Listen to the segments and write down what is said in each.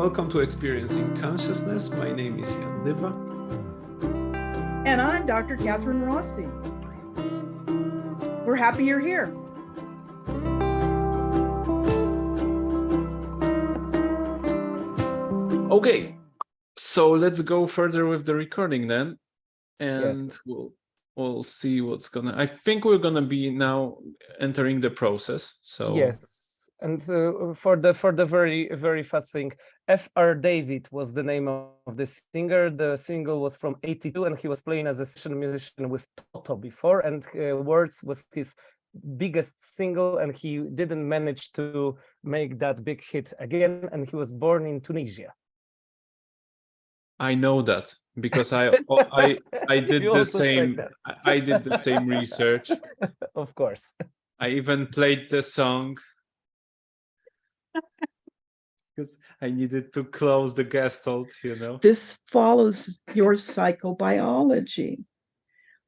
welcome to Experiencing Consciousness. My name is Jan Liva. And I'm Dr. Kathryn Rossi. We're happy you're here. Okay, so let's go further with the recording then, and Yes. we'll see what's gonna. I think we're gonna be now entering the process. So Yes, and for the very fast thing, F.R. David was the name of the singer. The single was from '82, and he was playing as a session musician with Toto before, and Words was his biggest single, and he didn't manage to make that big hit again, and he was born in Tunisia. I know that because I did You the also checked same. that. I did the same research. Of course. I even played the song because I needed to close the gestalt, you know. This follows your psychobiology.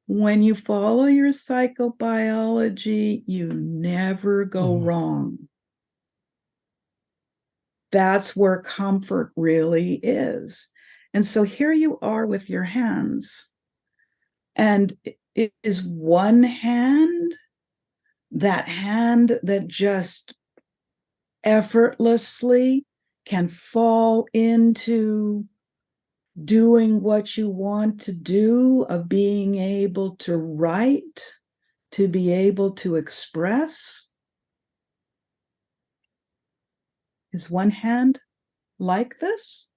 When you follow your psychobiology, you never go wrong. That's where comfort really is. And so here you are with your hands. And it is one hand that just effortlessly can fall into doing what you want to do, of being able to write, to be able to express. Is one hand like this?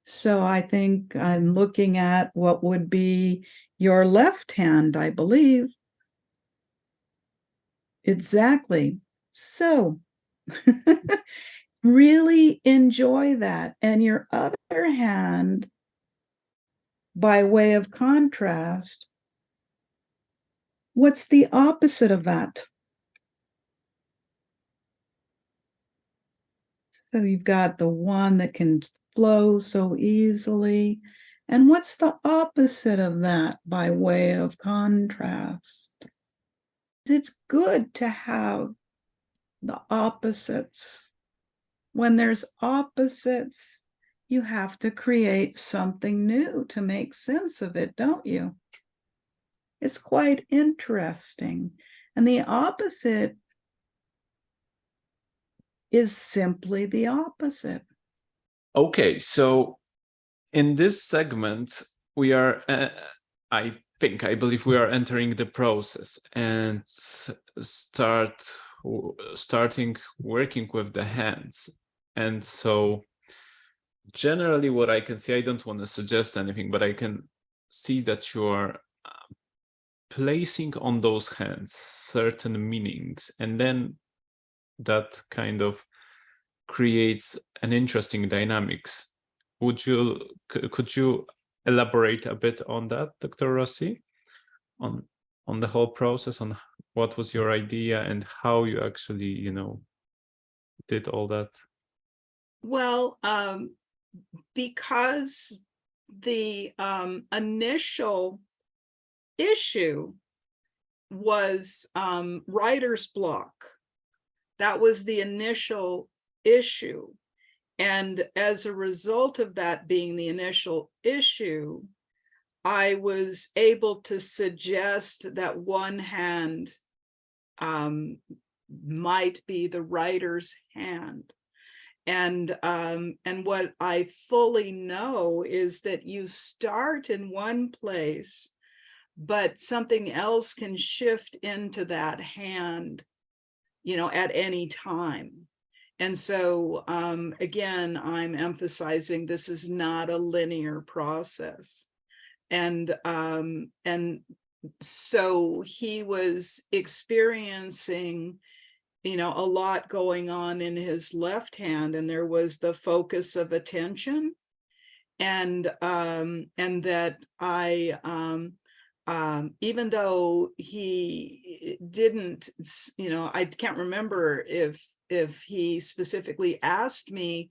So I think I'm looking at what would be your left hand, I believe. Exactly. So really enjoy that. And your other hand, by way of contrast, what's the opposite of that? So you've got the one that can flow so easily. And what's the opposite of that by way of contrast? It's good to have the opposites. When there's opposites, you have to create something new to make sense of it, don't you? It's quite interesting. And the opposite is simply the opposite. Okay, so in this segment, we are, I believe we are entering the process and starting working with the hands. And so generally what I can see, I don't want to suggest anything, but I can see that you are placing on those hands certain meanings, and then that kind of creates an interesting dynamics. Could you elaborate a bit on that, Dr. Rossi, on the whole process, on what was your idea and how you actually, did all that? Well, because the initial issue was writer's block. That was the initial issue. And as a result of that being the initial issue, I was able to suggest that one hand might be the writer's hand. And what I fully know is that you start in one place, but something else can shift into that hand, at any time. And so, again, I'm emphasizing this is not a linear process. And so he was experiencing, a lot going on in his left hand, and there was the focus of attention, and that I, even though he didn't, I can't remember if he specifically asked me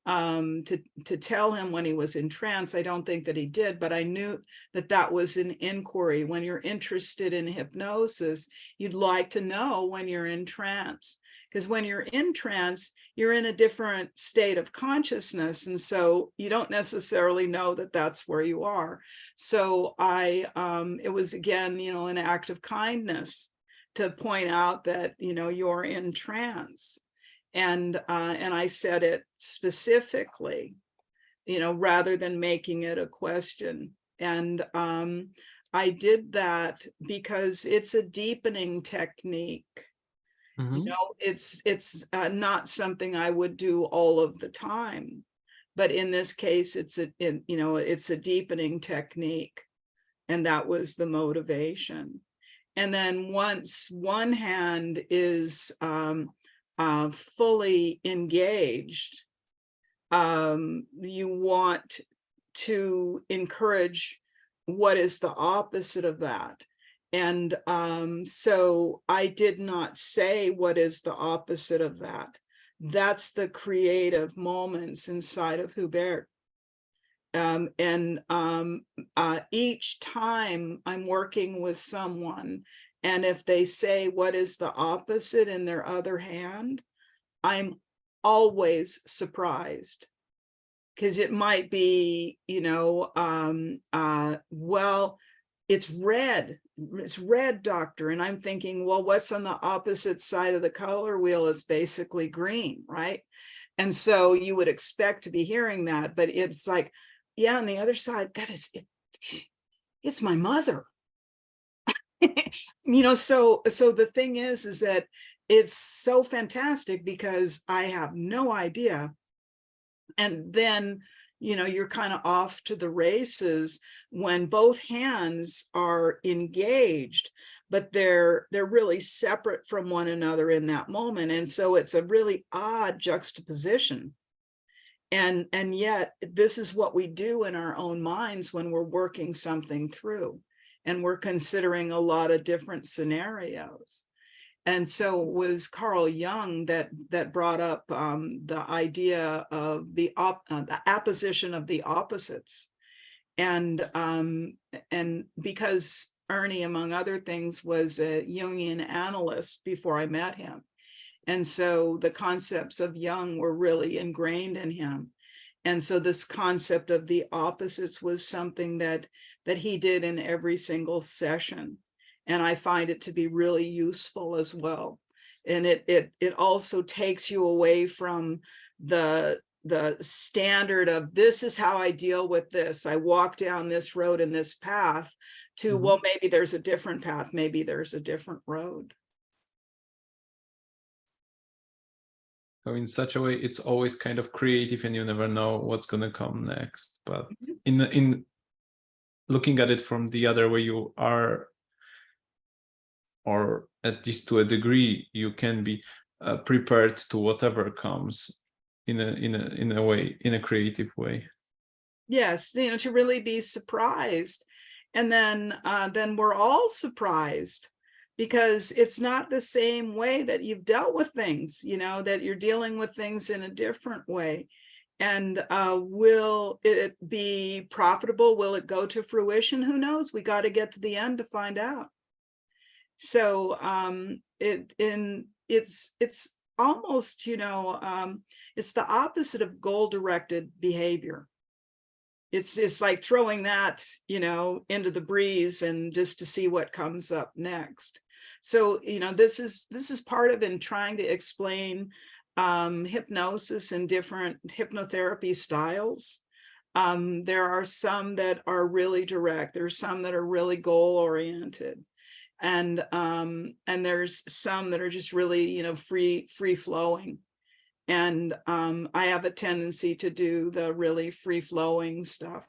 to tell him when he was in trance. I don't think that he did, but I knew that that was an inquiry. When you're interested in hypnosis, you'd like to know when you're in trance, because when you're in trance, you're in a different state of consciousness, and so you don't necessarily know that that's where you are. So it was again, an act of kindness to point out that you're in trance. And I said it specifically, rather than making it a question. And I did that because it's a deepening technique. Mhm. It's not something I would do all of the time, but in this case, it's a deepening technique, and that was the motivation. And then once one hand is fully engaged, you want to encourage what is the opposite of that. And so I did not say what is the opposite of that. That's the creative moments inside of Hubert. Each time I'm working with someone, and if they say what is the opposite in their other hand, I'm always surprised, because it might be, well, it's red, doctor. And I'm thinking, well, what's on the opposite side of the color wheel? It's basically green, right? And so you would expect to be hearing that, but it's like, yeah, on the other side, that is it. It's my mother. So the thing is that it's so fantastic because I have no idea. And then, you're kind of off to the races when both hands are engaged, but they're really separate from one another in that moment. And so it's a really odd juxtaposition. And yet this is what we do in our own minds when we're working something through, and we're considering a lot of different scenarios. And so it was Carl Jung that brought up the idea of the apposition of the opposites. And because Ernie, among other things, was a Jungian analyst before I met him. And so the concepts of Jung were really ingrained in him. And so this concept of the opposites was something that he did in every single session. And I find it to be really useful as well. And it also takes you away from the standard of, this is how I deal with this. I walk down this road and this path, to, Mhm. well, maybe there's a different path. Maybe there's a different road. So in such a way, it's always kind of creative, and you never know what's going to come next. But in looking at it from the other way, you are, or at least to a degree, you can be prepared to whatever comes in a way, in a creative way. Yes, to really be surprised. And then we're all surprised, because it's not the same way that you've dealt with things, that you're dealing with things in a different way. And will it be profitable? Will it go to fruition? Who knows? We got to get to the end to find out. So it's almost, it's the opposite of goal-directed behavior. It's like throwing that, into the breeze and just to see what comes up next. So, this is part of in trying to explain hypnosis and different hypnotherapy styles. There are some that are really direct. There's some that are really goal-oriented. And there's some that are just really, free flowing. And I have a tendency to do the really free flowing stuff.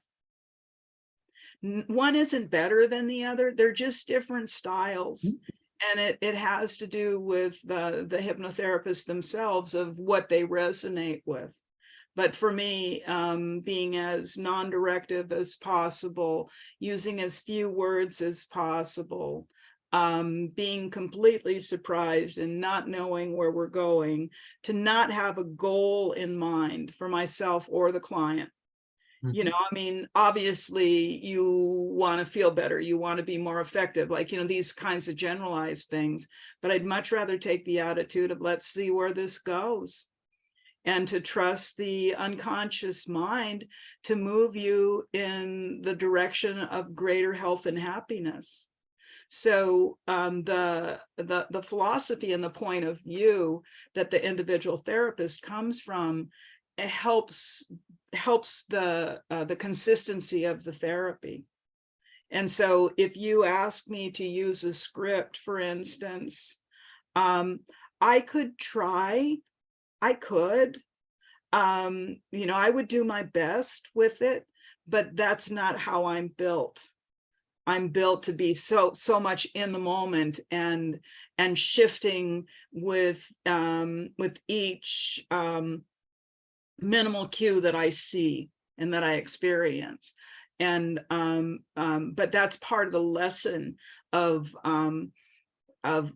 One isn't better than the other. They're just different styles. And it has to do with the hypnotherapists themselves, of what they resonate with. But for me, being as non-directive as possible, using as few words as possible, being completely surprised and not knowing where we're going, to not have a goal in mind for myself or the client. You know, I mean, obviously you want to feel better, you want to be more effective, like, you know, these kinds of generalized things, but I'd much rather take the attitude of let's see where this goes, and to trust the unconscious mind to move you in the direction of greater health and happiness. So the philosophy and the point of view that the individual therapist comes from, it helps the consistency of the therapy. And so if you ask me to use a script, for instance, I could try, I could, you know, I would do my best with it, but that's not how I'm built. I'm built to be so much in the moment and shifting with each minimal cue that I see and that I experience. And but that's part of the lesson of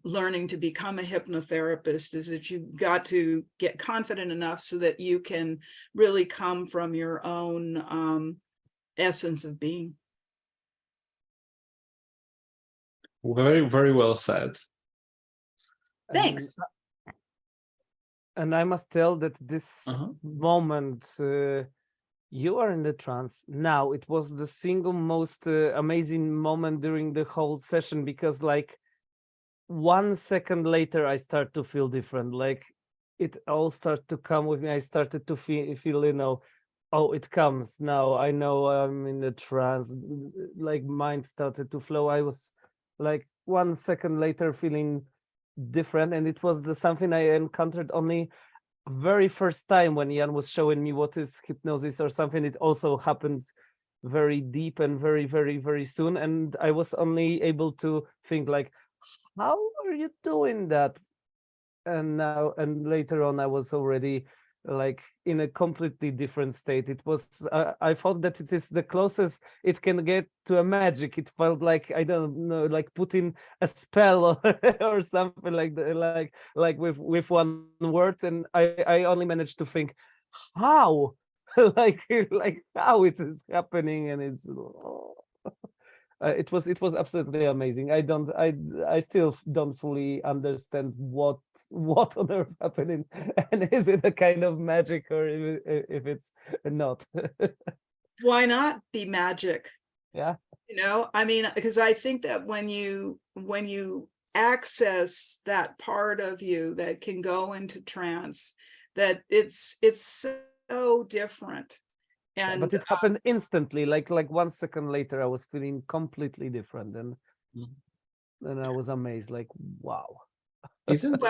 learning to become a hypnotherapist, is that you've got to get confident enough so that you can really come from your own essence of being. Very, very well said. Thanks. And I must tell that this moment, you are in the trance now. It was the single most amazing moment during the whole session, because like 1 second later, I start to feel different. Like it all started to come with me. I started to feel, you know, oh, it comes now. I know I'm in the trance. Like mind started to flow. I was like 1 second later feeling different, and it was something I encountered only very first time when Jan was showing me what is hypnosis or something. It also happened very deep and very, very, very soon, and I was only able to think like, how are you doing that? And now and later on I was already like in a completely different state. It was I thought that it is the closest it can get to a magic. It felt like, I don't know, like putting a spell or something like that, like with one word, and I only managed to think how like how it is happening, and it's it was absolutely amazing. I still don't fully understand what on earth happening, and is it a kind of magic, or if it's not. Why not be magic? Yeah, You know, I mean, because I think that when you access that part of you that can go into trance, that it's so different. And but it happened instantly. Like 1 second later, I was feeling completely different, and I was amazed. Like, wow. Isn't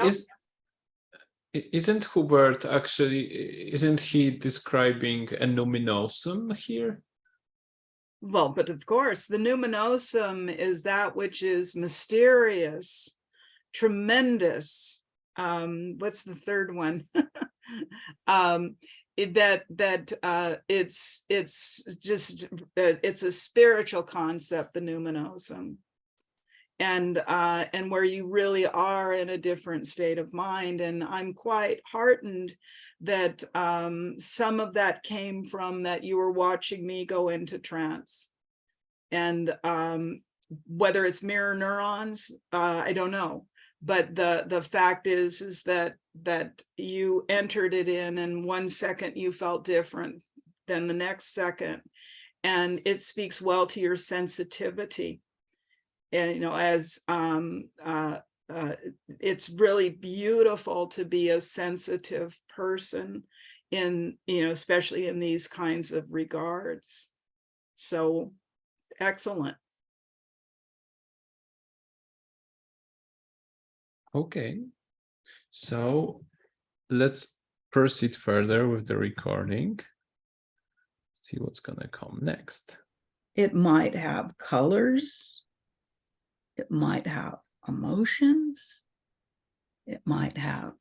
Hubert actually? Isn't he describing a numinosum here? well, but of course, the numinosum is that which is mysterious, tremendous. What's the third one? It's just it's a spiritual concept, the numinosum, and where you really are in a different state of mind. And I'm quite heartened that some of that came from that you were watching me go into trance, and whether it's mirror neurons, I don't know. But the fact is that you entered it in, and 1 second you felt different than the next second, and it speaks well to your sensitivity. And you know, as it's really beautiful to be a sensitive person in, you know, especially in these kinds of regards. So excellent. Okay, so let's proceed further with the recording. See what's gonna come next. It might have colors. It might have emotions. It might have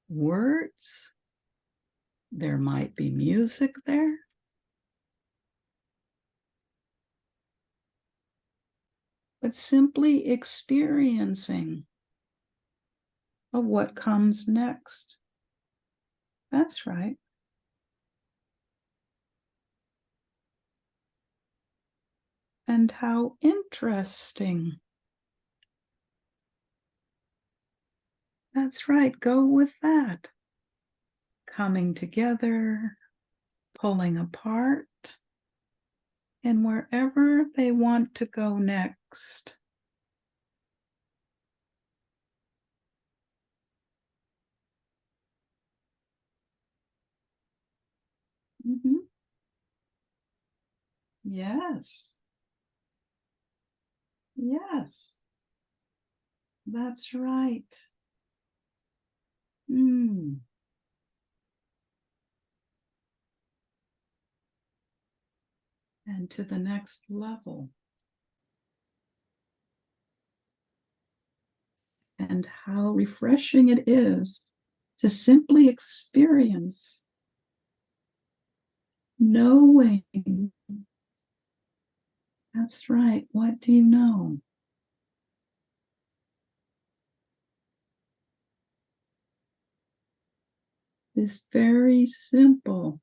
words. There might be music there. but simply experiencing of what comes next. That's right. And how interesting. That's right, go with that. Coming together, pulling apart, and wherever they want to go next. Mm-hmm. Yes. Yes. That's right. Mm. And to the next level. And how refreshing it is to simply experience knowing. That's right. What do you know? This very simple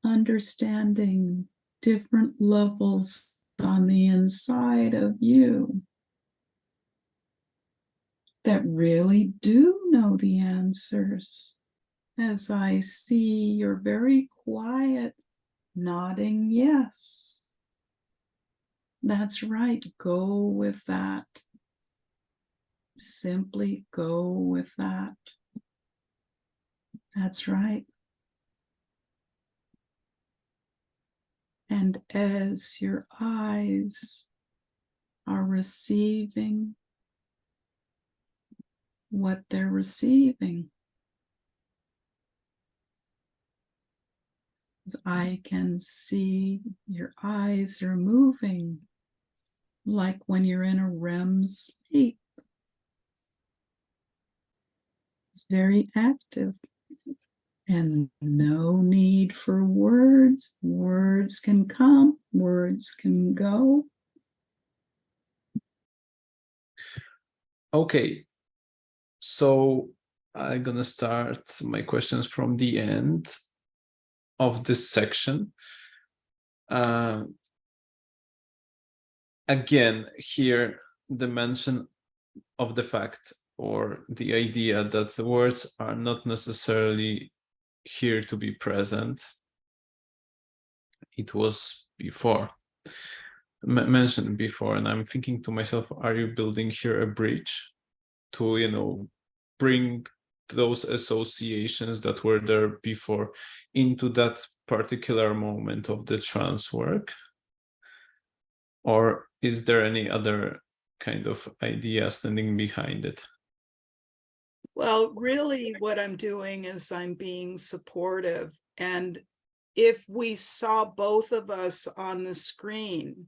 understanding different levels on the inside of you that really do know the answers. As I see your very quiet nodding yes. That's right. Go with that. Simply go with that. That's right. And as your eyes are receiving what they're receiving, I can see your eyes are moving like when you're in a REM sleep. It's very active. And no need for words. Words can come, words can go. Okay, so I'm gonna start my questions from the end of this section. Again, here the mention of the fact or the idea that the words are not necessarily here to be present. It was before mentioned before, and I'm thinking to myself, are you building here a bridge to, you know, bring those associations that were there before into that particular moment of the trance work? Or is there any other kind of idea standing behind it? Well, really what I'm doing is I'm being supportive. And if we saw both of us on the screen,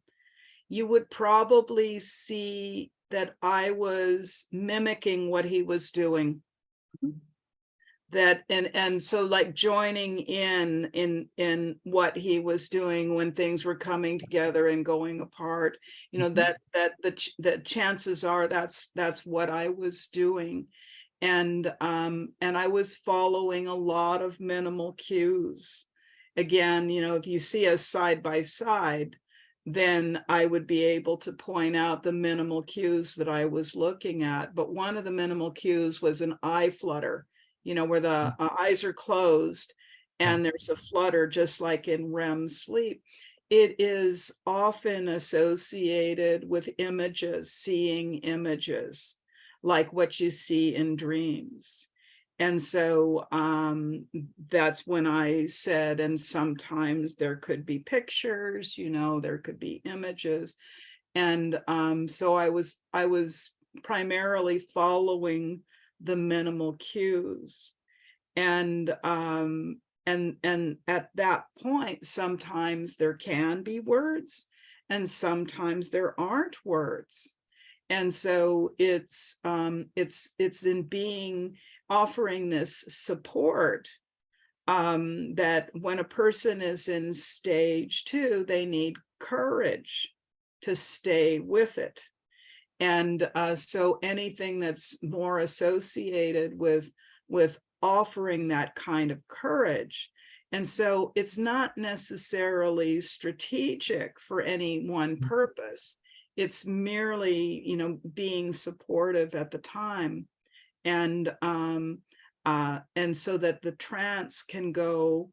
you would probably see that I was mimicking what he was doing. That and so like joining in what he was doing when things were coming together and going apart, you know, that the chances are that's what I was doing. And I was following a lot of minimal cues. Again, you know, if you see us side by side, then I would be able to point out the minimal cues that I was looking at. But one of the minimal cues was an eye flutter, you know, where the eyes are closed and there's a flutter, just like in REM sleep. It is often associated with images, seeing images, like what you see in dreams. And so that's when I said, and sometimes there could be pictures, you know, there could be images. And so I was primarily following the minimal cues. And at that point, sometimes there can be words and sometimes there aren't words. And so it's in offering this support that when a person is in stage 2, they need courage to stay with it. And so anything that's more associated with offering that kind of courage. And so it's not necessarily strategic for any one purpose. It's merely, you know, being supportive at the time. And so that the trance can go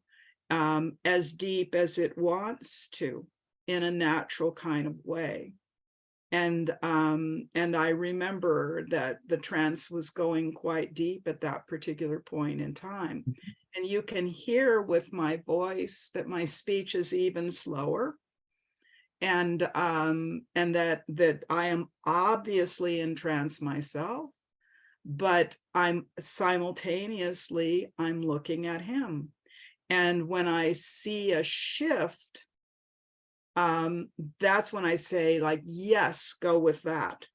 as deep as it wants to in a natural kind of way. And I remember that the trance was going quite deep at that particular point in time. And you can hear with my voice that my speech is even slower. And that I am obviously in trance myself, but I'm simultaneously, I'm looking at him. And when I see a shift, that's when I say, like, yes, go with that.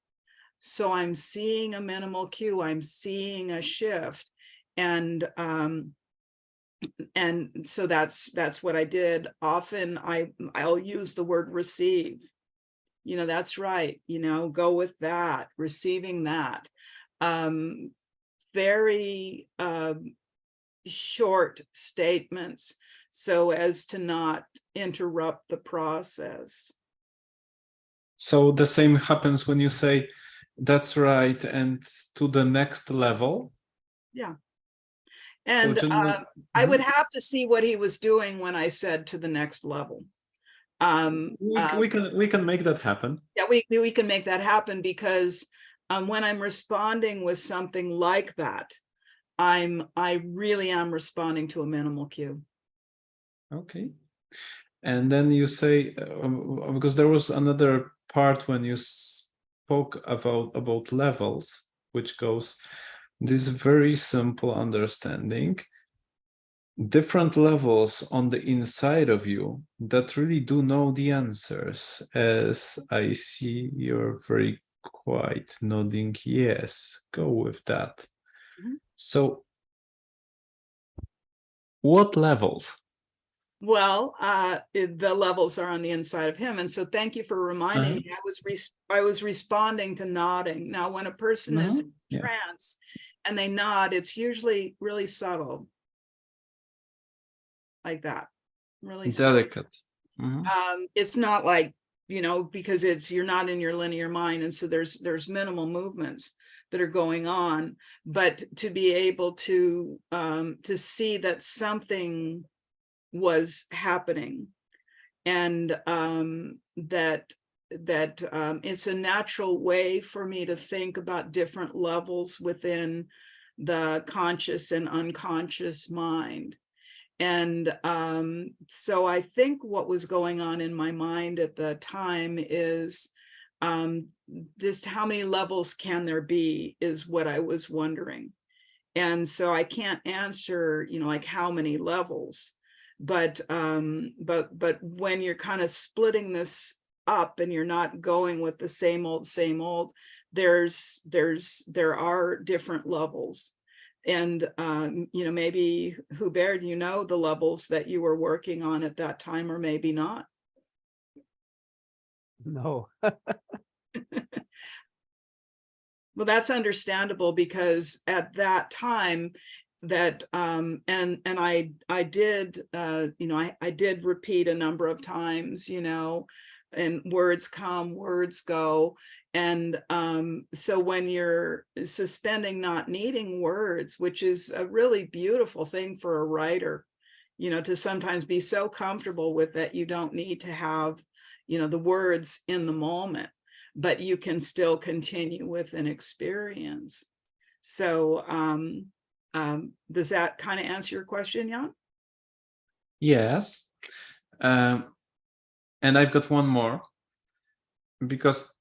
So I'm seeing a minimal cue, I'm seeing a shift. And so that's what I did. Often I'll use the word receive. You know, that's right. You know, go with that, receiving that. Very short statements so as to not interrupt the process. So the same happens when you say, that's right, and to the next level? Yeah. And So I would have to see what he was doing when I said to the next level. we can make that happen. Yeah, we can make that happen, because when I'm responding with something like that, I really am responding to a minimal cue. Okay. And then you say, because there was another part when you spoke about levels, which goes, this very simple understanding, different levels on the inside of you that really do know the answers, as I see you're very quiet, nodding yes, go with that. Mm-hmm. So what levels? Well, the levels are on the inside of him. And so thank you for reminding me. I was responding to nodding. Now, when a person is in trance and they nod, it's usually really subtle. Like that. Really delicate. It's not like, you know, because you're not in your linear mind. And so there's minimal movements that are going on. But to be able to see that something was happening, and that it's a natural way for me to think about different levels within the conscious and unconscious mind. And so I think what was going on in my mind at the time is just how many levels can there be is what I was wondering. And so I can't answer, you know, like how many levels. But when you're kind of splitting this up and you're not going with the same old, there are different levels. And you know, maybe Hubert, you know, the levels that you were working on at that time, or maybe not. No. Well, that's understandable, because at that time that and I did you know, I did repeat a number of times, you know, and words come, words go. And so when you're suspending not needing words, which is a really beautiful thing for a writer, you know, to sometimes be so comfortable with that you don't need to have, you know, the words in the moment, but you can still continue with an experience. So does that kind of answer your question, Jan? Yes. And I've got one more, because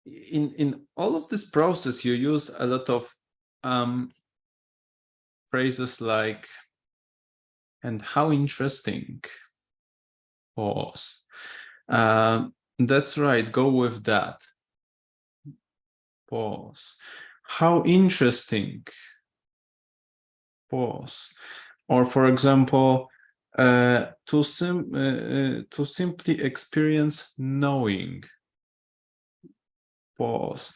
in all of this process, you use a lot of phrases like, and how interesting, pause. That's right, go with that, pause. How interesting, pause. Or for example, to simply experience knowing, pause,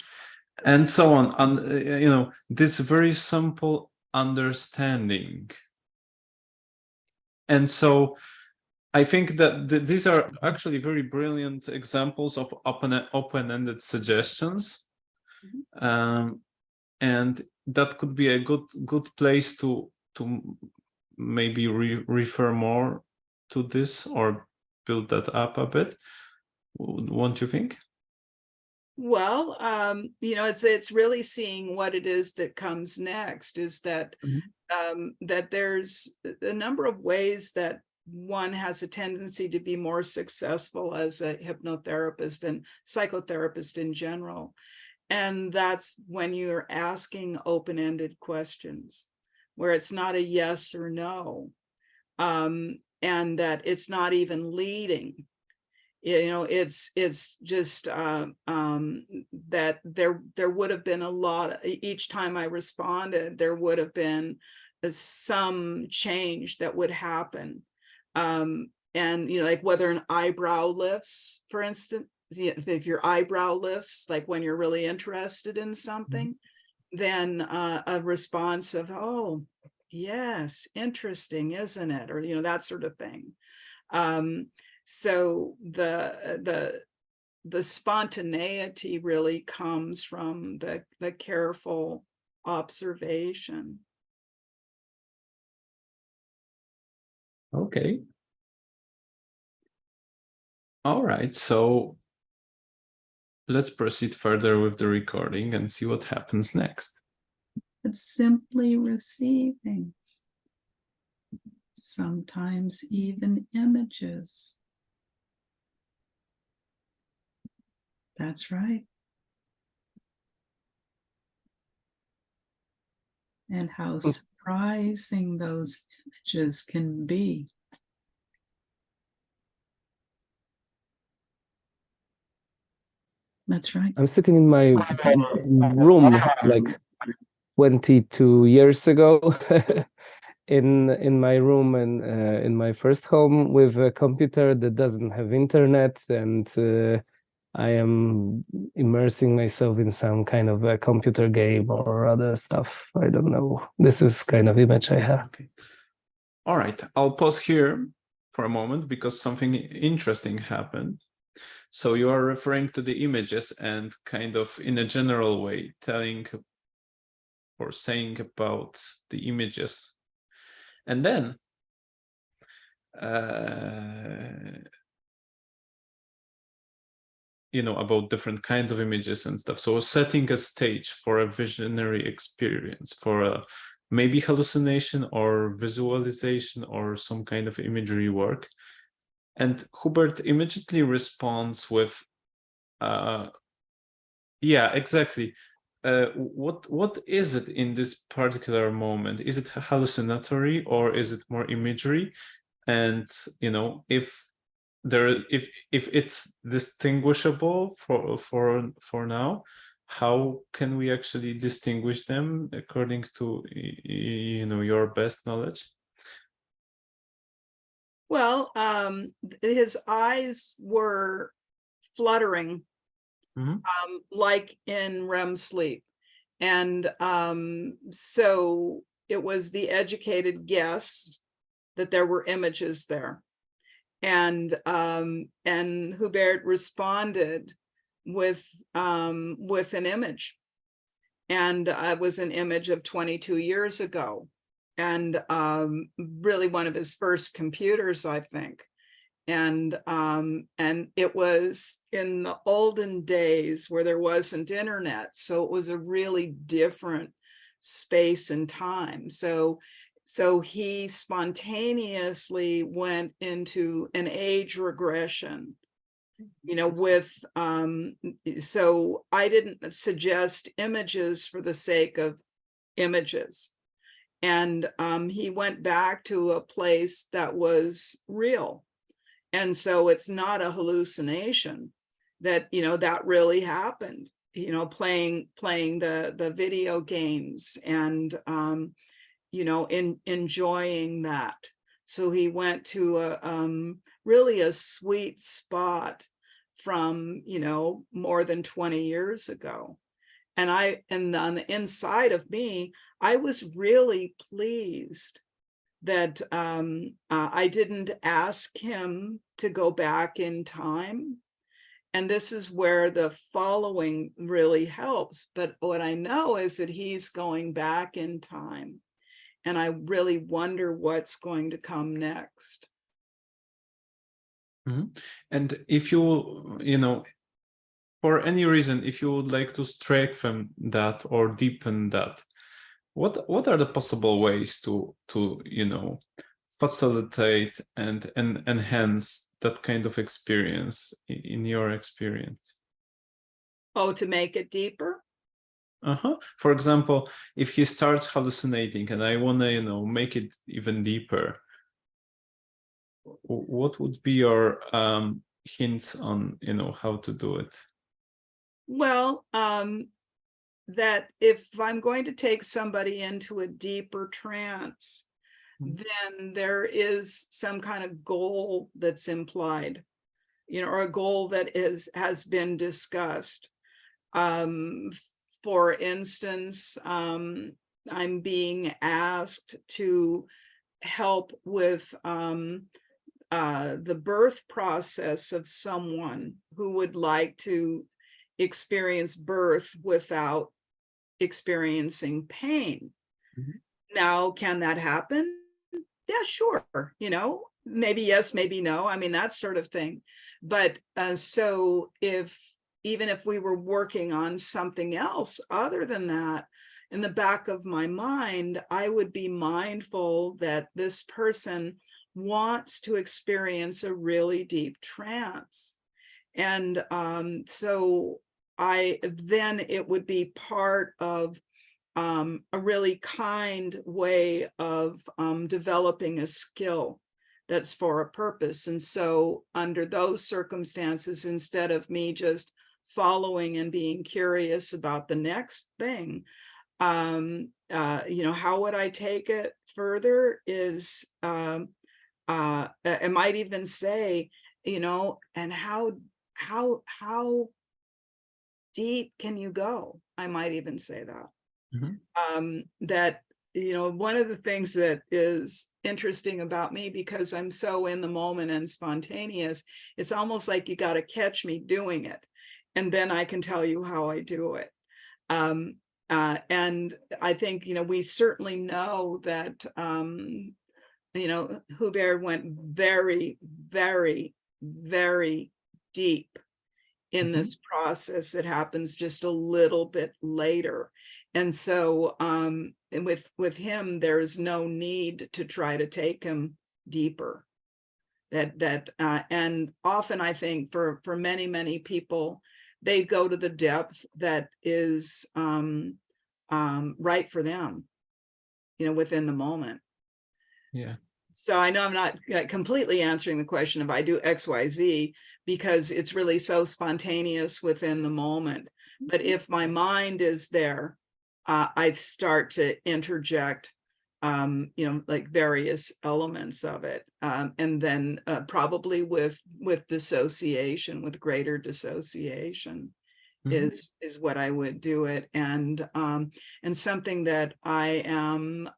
and so on. And this very simple understanding. And so I think that these are actually very brilliant examples of open-ended suggestions. And that could be a good place to maybe refer more to this or build that up a bit. Won't you think? Well, it's really seeing what it is that comes next. Is that that there's a number of ways that one has a tendency to be more successful as a hypnotherapist and psychotherapist in general. And that's when you're asking open-ended questions, where it's not a yes or no, and that it's not even leading. It's just that there would have been a lot. Each time I responded, there would have been some change that would happen. And like whether an eyebrow lifts, for instance, if your eyebrow lifts, like when you're really interested in something, then a response of, oh, yes, interesting, isn't it? Or, that sort of thing. So the spontaneity really comes from the careful observation. Okay. All right. So let's proceed further with the recording and see what happens next. It's simply receiving. Sometimes even images. That's right. And how surprising those images can be. That's right. I'm sitting in my room like 22 years ago in my room and in my first home with a computer that doesn't have internet, and I am immersing myself in some kind of a computer game or other stuff. I don't know. This is kind of image I have. Okay. All right. I'll pause here for a moment because something interesting happened. So you are referring to the images and kind of in a general way telling or saying about the images. And then about different kinds of images and stuff. So setting a stage for a visionary experience, for a maybe hallucination or visualization or some kind of imagery work. And Hubert immediately responds with, yeah, exactly. What is it in this particular moment? Is it hallucinatory or is it more imagery? And if it's distinguishable for now, how can we actually distinguish them according to your best knowledge? Well, his eyes were fluttering, like in REM sleep. And so it was the educated guess that there were images there. And Hubert responded with an image. And it was an image of 22 years ago. And really one of his first computers, I think. And it was in the olden days where there wasn't internet. So it was a really different space and time. So he spontaneously went into an age regression, with, so I didn't suggest images for the sake of images. And he went back to a place that was real. And so it's not a hallucination that, that really happened, playing the video games and, enjoying that. So he went to really a sweet spot from, more than 20 years ago. And on the inside of me, I was really pleased that I didn't ask him to go back in time. And this is where the following really helps. But what I know is that he's going back in time. And I really wonder what's going to come next. And if you, for any reason, if you would like to strengthen that or deepen that, what are the possible ways to facilitate and enhance that kind of experience in your experience? Oh, to make it deeper? For example, if he starts hallucinating and I want to, make it even deeper, what would be your hints on, how to do it? Well, that if I'm going to take somebody into a deeper trance, then there is some kind of goal that's implied, or a goal that has been discussed. For instance, I'm being asked to help with the birth process of someone who would like to experience birth without experiencing pain. Now, can that happen? Yeah, sure. Maybe yes, maybe no. I mean, that sort of thing. But so even if we were working on something else other than that, in the back of my mind, I would be mindful that this person wants to experience a really deep trance. And so then it would be part of a really kind way of developing a skill that's for a purpose. And so under those circumstances, instead of me just following and being curious about the next thing, how would I take it further is, I might even say, and how deep can you go? I might even say that. That, one of the things that is interesting about me, because I'm so in the moment and spontaneous, it's almost like you got to catch me doing it. And then I can tell you how I do it. And I think, we certainly know that, Hubert went very, very, very deep in this process. It happens just a little bit later. And so with him, there's no need to try to take him deeper. And often I think for many, many people, they go to the depth that is right for them, within the moment. Yeah. So I know I'm not completely answering the question if I do X, Y, Z, because it's really so spontaneous within the moment. But if my mind is there, I start to interject, like various elements of it. And then probably with dissociation, with greater dissociation is what I would do it. And something that I am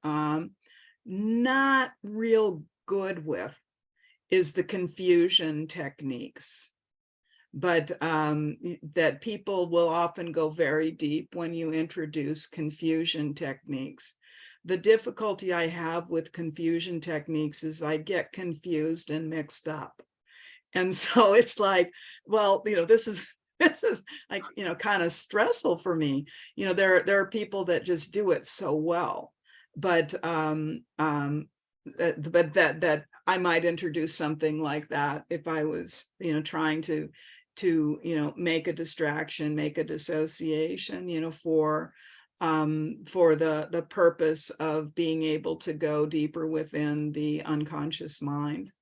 not real good with is the confusion techniques. But that people will often go very deep when you introduce confusion techniques. The difficulty I have with confusion techniques is I get confused and mixed up. And so it's like, well, this is like, kind of stressful for me. There are people that just do it so well, but that I might introduce something like that if I was, trying to make a distraction, make a dissociation, for the purpose of being able to go deeper within the unconscious mind.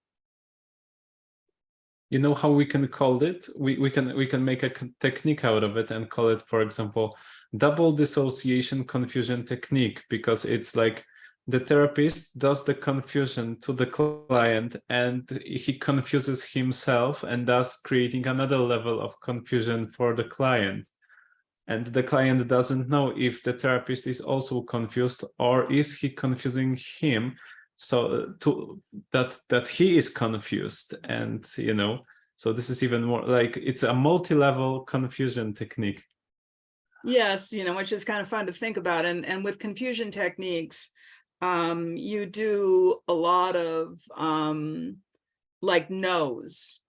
You know how we can call it? We can make a technique out of it and call it, for example, double dissociation confusion technique, because it's like the therapist does the confusion to the client, and he confuses himself, and thus creating another level of confusion for the client. And the client doesn't know if the therapist is also confused, or is he confusing him so that he is confused. And so this is even more like, it's a multi-level confusion technique. Yes, which is kind of fun to think about. And with confusion techniques, you do a lot of like no's.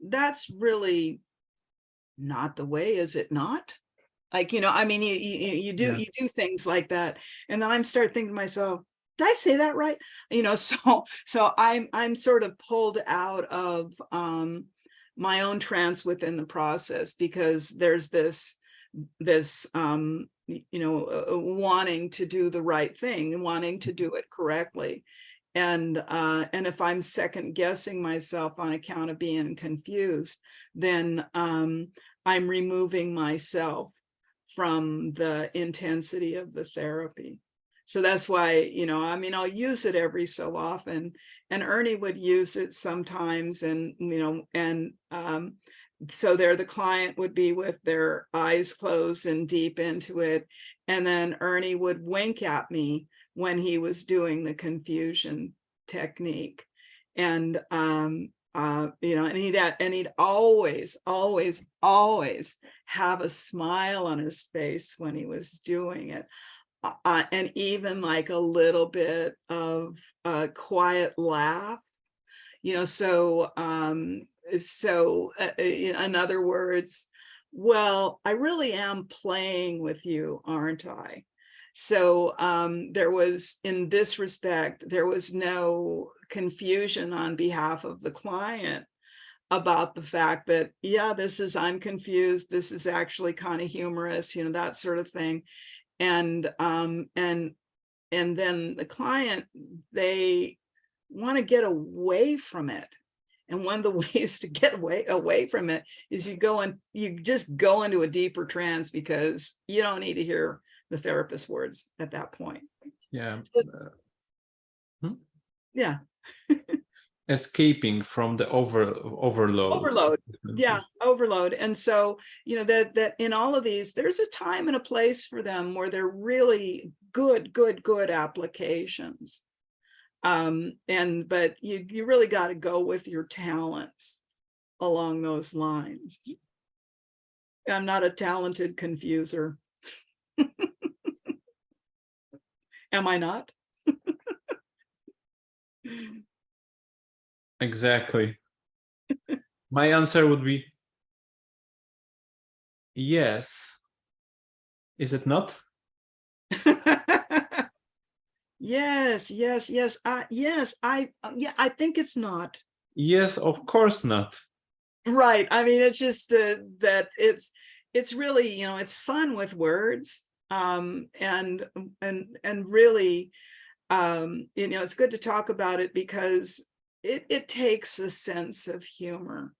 That's really not the way, is it not? Like, I mean, you do things like that. And then I start thinking to myself, did I say that right? So I'm sort of pulled out of my own trance within the process, because there's this wanting to do the right thing and wanting to do it correctly. And if I'm second guessing myself on account of being confused, then I'm removing myself from the intensity of the therapy. So that's why, I mean, I'll use it every so often, and Ernie would use it sometimes. And, so there the client would be with their eyes closed and deep into it. And then Ernie would wink at me when he was doing the confusion technique. And, and he'd always have a smile on his face when he was doing it. And even like a little bit of a quiet laugh, so in other words, well, I really am playing with you, aren't I? So there was, in this respect, there was no confusion on behalf of the client about the fact that, yeah, I'm confused. This is actually kind of humorous, that sort of thing. And then the client, they want to get away from it. And one of the ways to get away from it is you just go into a deeper trance, because you don't need to hear the therapist's words at that point. Yeah. Yeah. Escaping from the overload. Yeah, overload. And so, that in all of these, there's a time and a place for them where they're really good applications. But you really got to go with your talents along those lines. I'm not a talented confuser. Am I not? Exactly. My answer would be yes. Is it not? Yes. I think it's not. Yes, of course not. Right. I mean, it's just that it's really, it's fun with words. And really, it's good to talk about it, because it takes a sense of humor.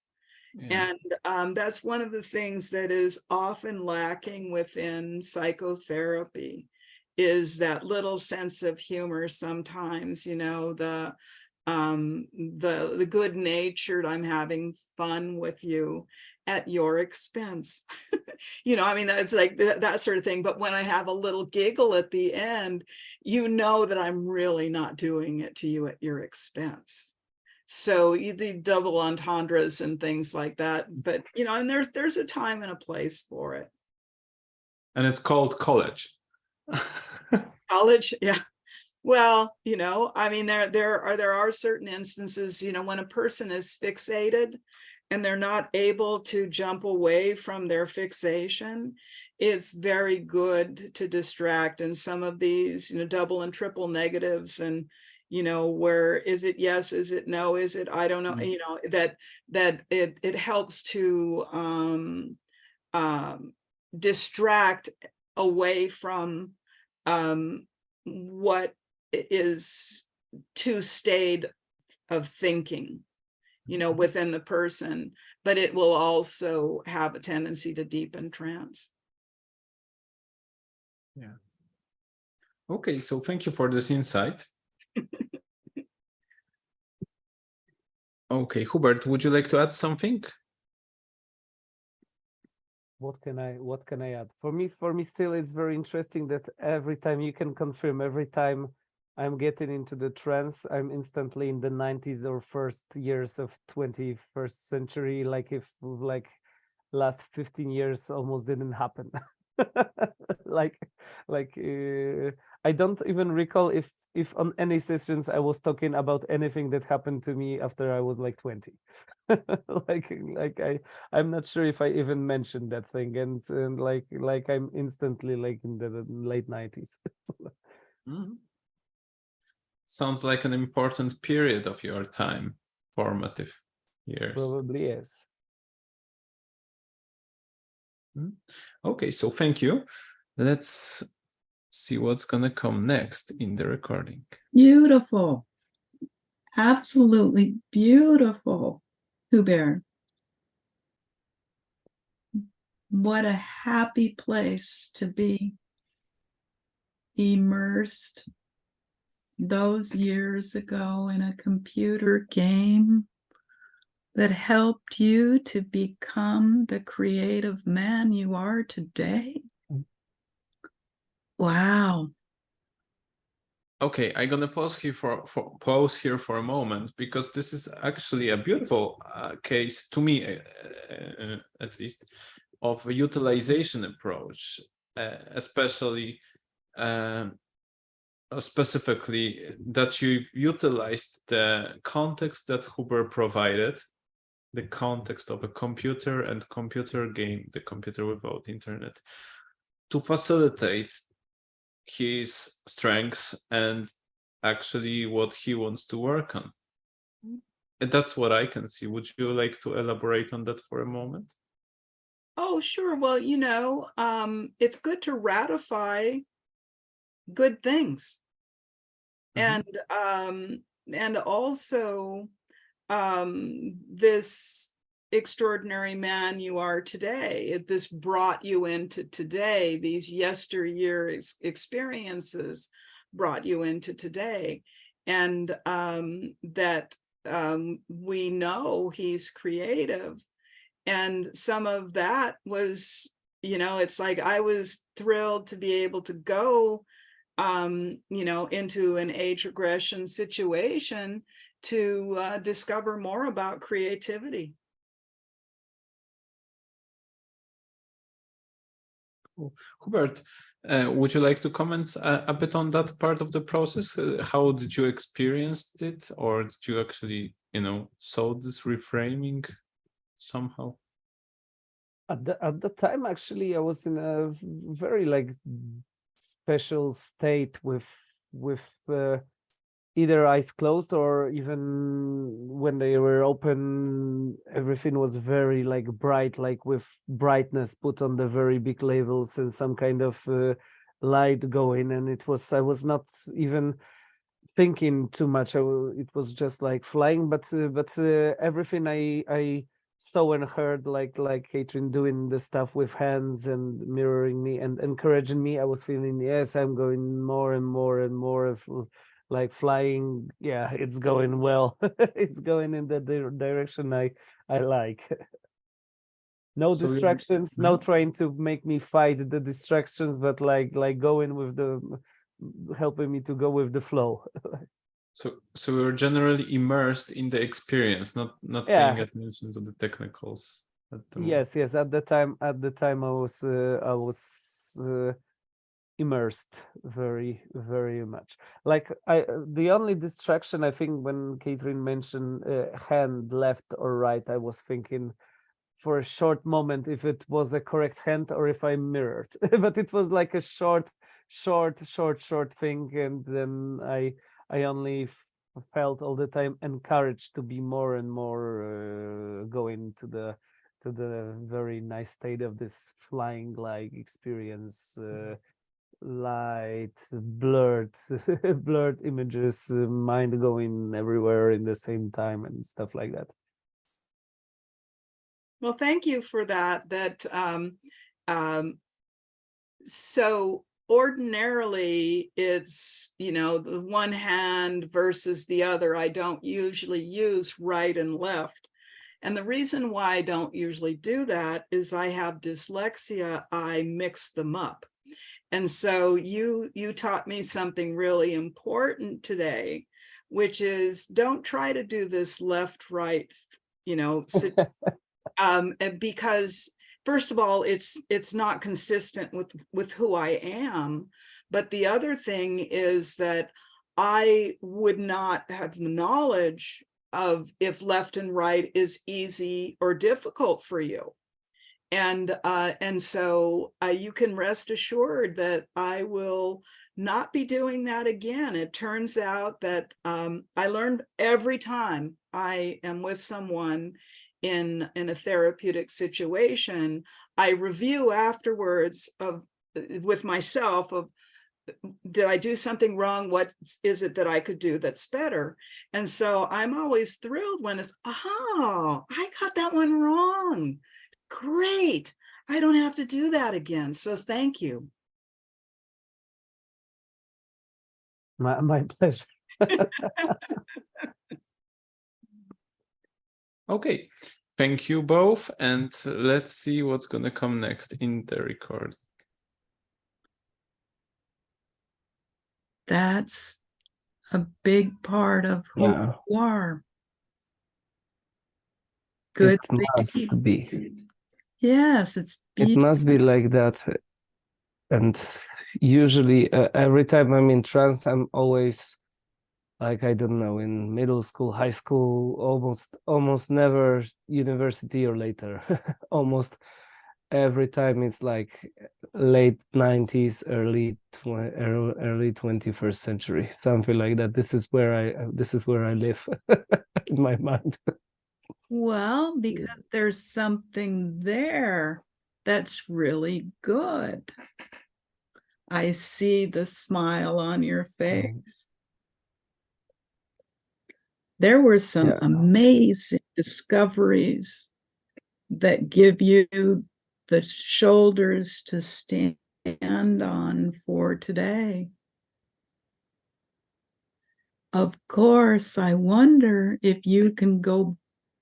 Yeah. And that's one of the things that is often lacking within psychotherapy, is that little sense of humor sometimes, the good-natured, I'm having fun with you at your expense. I mean, it's like that sort of thing. But when I have a little giggle at the end, that I'm really not doing it to you at your expense. So the double entendres and things like that. But, and there's a time and a place for it. And it's called college. College, yeah. Well, I mean, there are certain instances, when a person is fixated and they're not able to jump away from their fixation, it's very good to distract. And some of these, double and triple negatives, and where is it yes, is it no, is it I don't know, that it helps to distract away from what is too staid of thinking, within the person, but it will also have a tendency to deepen trance. Yeah. Okay, so thank you for this insight. Okay, Hubert, would you like to add something? What can I add? For me still it's very interesting that every time you can confirm, every time I'm getting into the trance, I'm instantly in the 90s or first years of 21st century, like if like last 15 years almost didn't happen. like I don't even recall if on any sessions I was talking about anything that happened to me after I was like 20. I'm not sure if I even mentioned that thing, and like I'm instantly like in the late 90s. Mhm. Sounds like an important period of your time, formative years. Probably yes. Okay, so thank you. Let's see what's gonna come next in the recording. Beautiful. Absolutely beautiful, Hubert. What a happy place to be immersed those years ago in a computer game that helped you to become the creative man you are today. Wow. Okay, I'm gonna pause here for a moment, because this is actually a beautiful case to me, at least, of a utilization approach, especially specifically that you utilized the context that Hubert provided, the context of a computer and computer game, the computer without internet, to facilitate his strengths and actually what he wants to work on. And that's what I can see. Would you like to elaborate on that for a moment? Oh, sure. Well, it's good to ratify good things. And also this extraordinary man you are today, this brought you into today, these yesteryear experiences brought you into today, and that we know he's creative, and some of that was, it's like I was thrilled to be able to go into an age regression situation to discover more about creativity. Cool. Hubert, would you like to comment a bit on that part of the process? How did you experience it, or did you actually, saw this reframing somehow? At the time, actually, I was in a very like special state with either eyes closed, or even when they were open, everything was very like bright, like with brightness put on the very big levels and some kind of light going, and I was not even thinking too much. It was just like flying, but everything I saw and heard, like Kathryn doing the stuff with hands and mirroring me and encouraging me, I was feeling, yes, I'm going more and more and more of like flying. Yeah, it's going well. It's going in the direction I like. No So distractions, no trying to make me fight the distractions, but like going with helping me to go with the flow. So we were generally immersed in the experience, not paying attention to the technicals at the moment. Yes. At the time, I was immersed very, very much. Like the only distraction, I think, when Kathryn mentioned hand left or right, I was thinking for a short moment if it was a correct hand or if I mirrored. But it was like a short thing, and then I only felt all the time encouraged to be more and more going to the very nice state of this flying like experience, light, blurred blurred images, mind going everywhere in the same time and stuff like that. Well, thank you for that. So ordinarily it's, you know, the one hand versus the other. I don't usually use right and left. And the reason why I don't usually do that is I have dyslexia. I mix them up. And so you taught me something really important today, which is don't try to do this left, right, you know, because first of all, it's not consistent with who I am. But the other thing is that I would not have the knowledge of if left and right is easy or difficult for you. And so you can rest assured that I will not be doing that again. It turns out that I learned every time I am with someone in a therapeutic situation, I review afterwards with myself of, did I do something wrong? What is it that I could do that's better? And so I'm always thrilled when it's, oh, I got that one wrong. Great. I don't have to do that again. So thank you. My pleasure. Okay, thank you both. And let's see what's going to come next in the record. That's a big part of who Yeah. you are. Good. It must be. Yes, it's It beautiful. must be like that. And usually every time I'm in trance, I'm always like, I don't know, in middle school, high school, almost never university or later. Almost every time it's like late 90s, early 21st century, something like that. This is where I live in my mind. Well, because there's something there that's really good. I see the smile on your face. There were some amazing discoveries that give you the shoulders to stand on for today. Of course, I wonder if you can go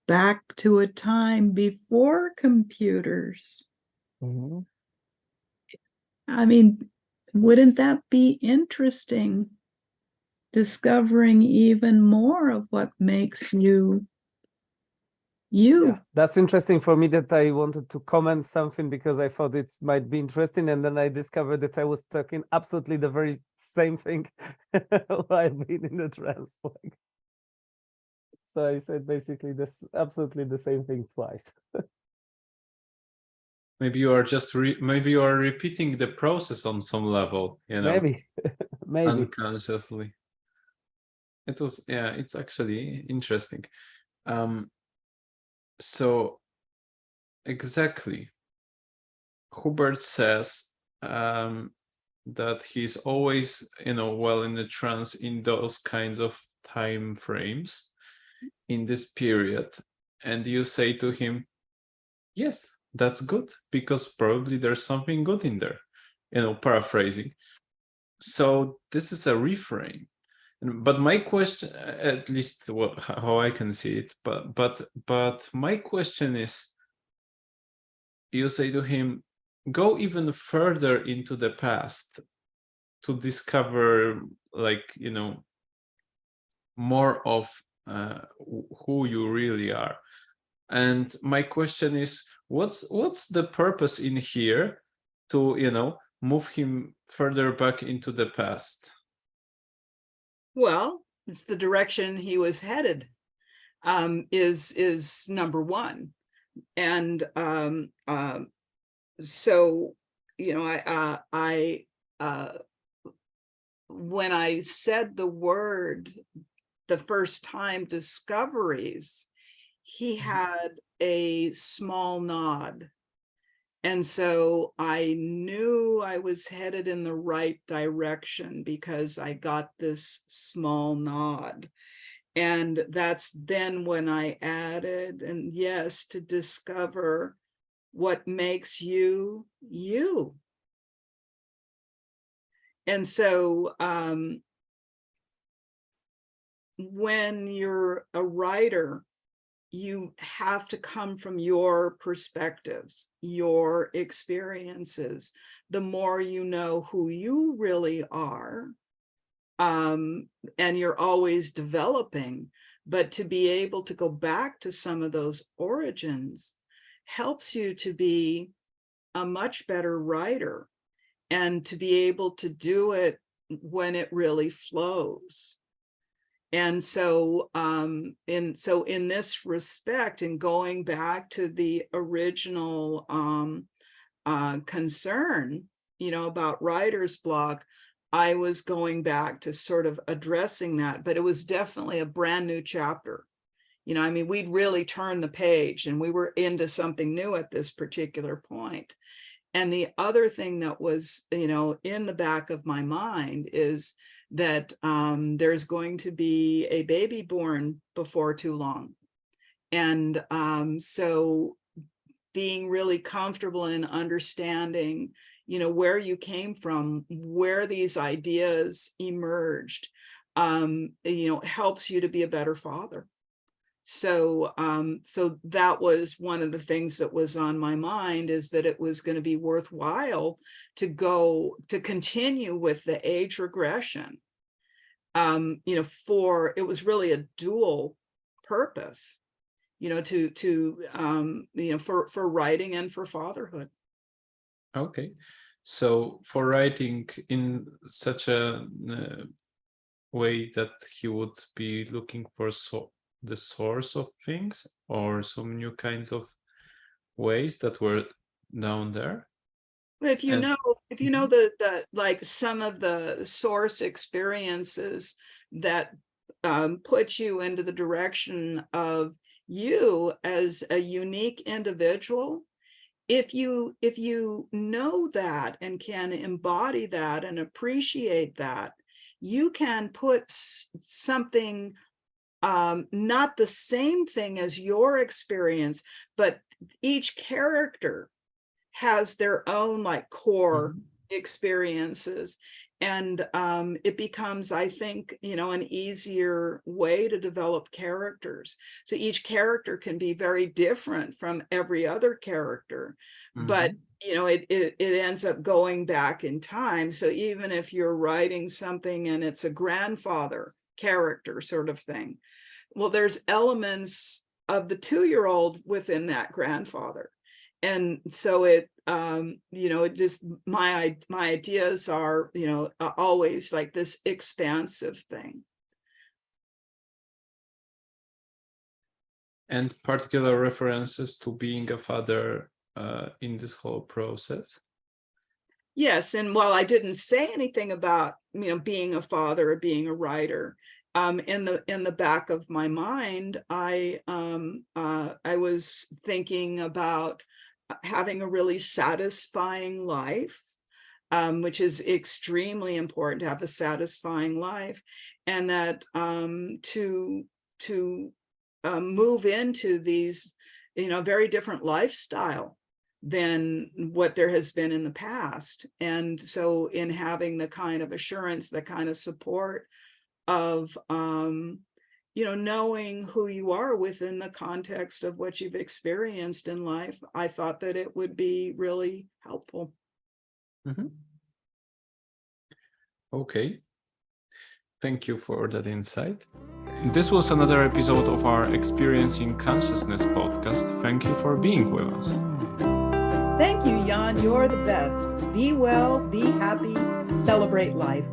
back to a time before computers. Mm-hmm. I mean, wouldn't that be interesting? Discovering even more of what makes you you. Yeah, that's interesting for me that I wanted to comment something because I thought it might be interesting, and then I discovered that I was talking absolutely the very same thing while I've been in the trance. Like, so I said basically this absolutely the same thing twice. Maybe you are just maybe you are repeating the process on some level, you know, maybe unconsciously. It was, yeah, it's actually interesting. So exactly, Hubert says that he's always, you know, well in the trance in those kinds of time frames in this period, and you say to him, yes, that's good, because probably there's something good in there, you know, paraphrasing. So this is a reframe. But my question, at least how I can see it, but my question is, you say to him, go even further into the past to discover, like, you know, more of who you really are. And my question is, what's the purpose in here to, you know, move him further back into the past? Well, it's the direction he was headed, is number one. And so, you know, I when I said the word the first time, discoveries, he had a small nod. And so I knew I was headed in the right direction because I got this small nod. And that's then when I added, and yes, to discover what makes you, you. And so when you're a writer, you have to come from your perspectives, your experiences. The more you know who you really are, and you're always developing, but to be able to go back to some of those origins helps you to be a much better writer and to be able to do it when it really flows. And so in this respect, and going back to the original concern, about writer's block, I was going back to sort of addressing that, but it was definitely a brand new chapter. We'd really turned the page and we were into something new at this particular point. And the other thing that was, in the back of my mind is that there's going to be a baby born before too long. And so being really comfortable in understanding, where you came from, where these ideas emerged, helps you to be a better father. So that was one of the things that was on my mind, is that it was going to be worthwhile to continue with the age regression. It was really a dual purpose, for writing and for fatherhood. Okay, so for writing in such a way that he would be looking for the source of things, or some new kinds of ways that were down there. If you know the like some of the source experiences that put you into the direction of you as a unique individual, if you know that and can embody that and appreciate that, you can put something, not the same thing as your experience, but each character has their own core experiences. And it becomes, I think, an easier way to develop characters. So each character can be very different from every other character, but it ends up going back in time. So even if you're writing something and it's a grandfather character sort of thing, well, there's elements of the 2-year-old within that grandfather. And so it just my ideas are, always like this expansive thing. And particular references to being a father in this whole process? Yes, and while I didn't say anything about, being a father or being a writer, in the back of my mind, I was thinking about having a really satisfying life, which is extremely important, to have a satisfying life, and that to move into these, very different lifestyle than what there has been in the past. And so in having the kind of assurance, the kind of support of knowing who you are within the context of what you've experienced in life, I thought that it would be really helpful. Okay. Thank you for that insight. This was another episode of our Experiencing Consciousness podcast. Thank you for being with us. Thank you, Jan. You're the best. Be well, be happy, celebrate life.